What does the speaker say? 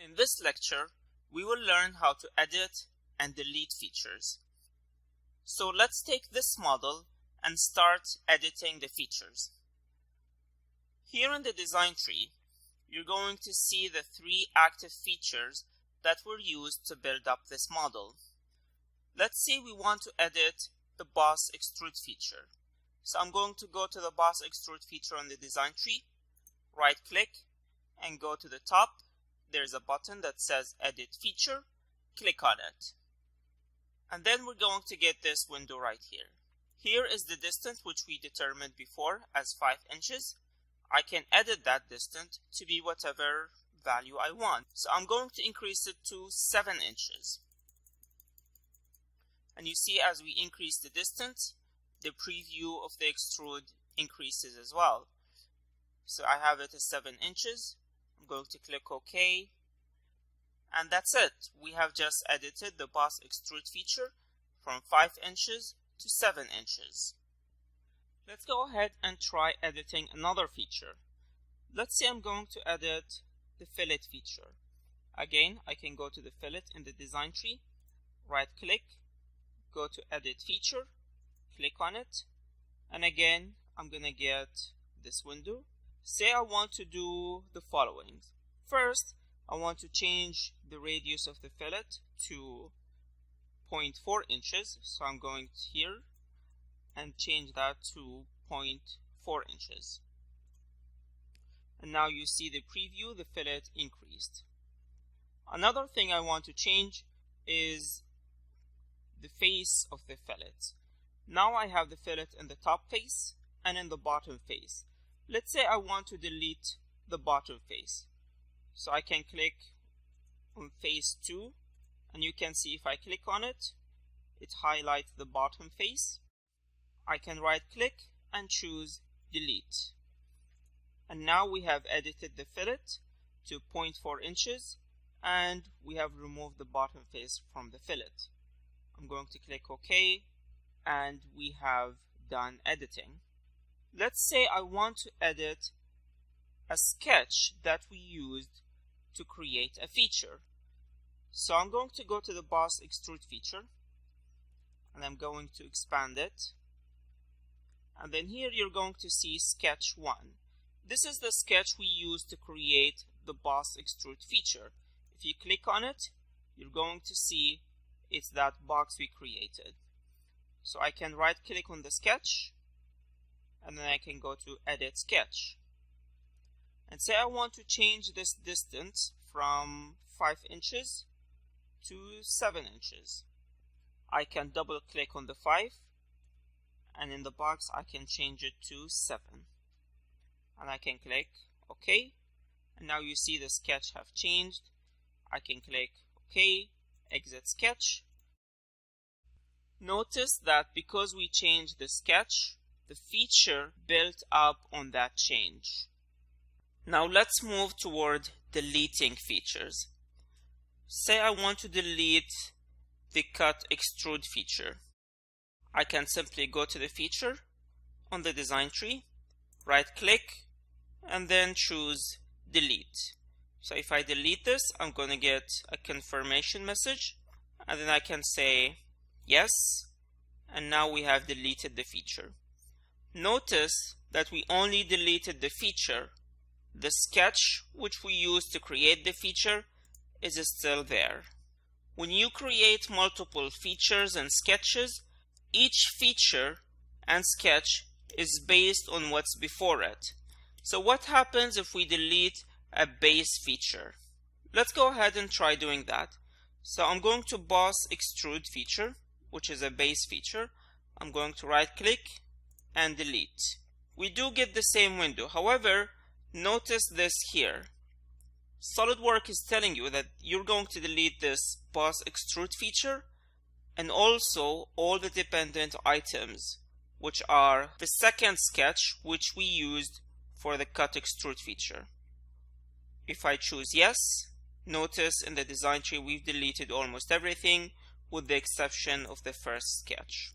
In this lecture, we will learn how to edit and delete features. So let's take this model and start editing the features. Here in the design tree, you're going to see the 3 active features that were used to build up this model. Let's say we want to edit the Boss Extrude feature. So I'm going to go to the Boss Extrude feature on the design tree, right click, and go to the top. There's a button that says Edit Feature. Click on it. And then we're going to get this window right here. Here is the distance which we determined before as 5 inches. I can edit that distance to be whatever value I want. So I'm going to increase it to 7 inches. And you see, as we increase the distance, the preview of the extrude increases as well. So I have it as 7 inches. I'm going to click OK. And that's it. We have just edited the Boss Extrude feature from 5 inches to 7 inches. Let's go ahead and try editing another feature. Let's say I'm going to edit the fillet feature. Again, I can go to the fillet in the design tree, right click, go to Edit Feature, click on it, and again, I'm going to get this window. Say I want to do the following. First, I want to change the radius of the fillet to 0.4 inches. So I'm going here and change that to 0.4 inches. And now you see the preview, the fillet increased. Another thing I want to change is the face of the fillet. Now I have the fillet in the top face and in the bottom face. Let's say I want to delete the bottom face. So I can click on face 2, and you can see if I click on it, it highlights the bottom face. I can right click and choose delete. And now we have edited the fillet to 0.4 inches and we have removed the bottom face from the fillet. I'm going to click OK and we have done editing. Let's say I want to edit a sketch that we used to create a feature. So I'm going to go to the Boss Extrude feature and I'm going to expand it. And then here you're going to see Sketch 1. This is the sketch we used to create the Boss Extrude feature. If you click on it, you're going to see it's that box we created. So I can right click on the sketch and then I can go to Edit Sketch. And say I want to change this distance from 5 inches to 7 inches. I can double click on the 5 and in the box I can change it to 7. And I can click OK. And now you see the sketch have changed. I can click OK, exit sketch. Notice that because we changed the sketch, the feature built up on that change. Now let's move toward deleting features. Say I want to delete the Cut Extrude feature. I can simply go to the feature on the design tree, right click, and then choose delete. So if I delete this, I'm going to get a confirmation message, and then I can say yes, and now we have deleted the feature. Notice that we only deleted the feature. The sketch which we used to create the feature is still there. When you create multiple features and sketches, each feature and sketch is based on what's before it. So what happens if we delete a base feature? Let's go ahead and try doing that. So I'm going to Boss Extrude feature, which is a base feature. I'm going to right click and delete. We do get the same window. However, notice this here. SolidWorks is telling you that you're going to delete this Boss Extrude feature and also all the dependent items, which are the second sketch which we used for the Cut Extrude feature. If I choose yes, notice in the design tree we've deleted almost everything with the exception of the first sketch.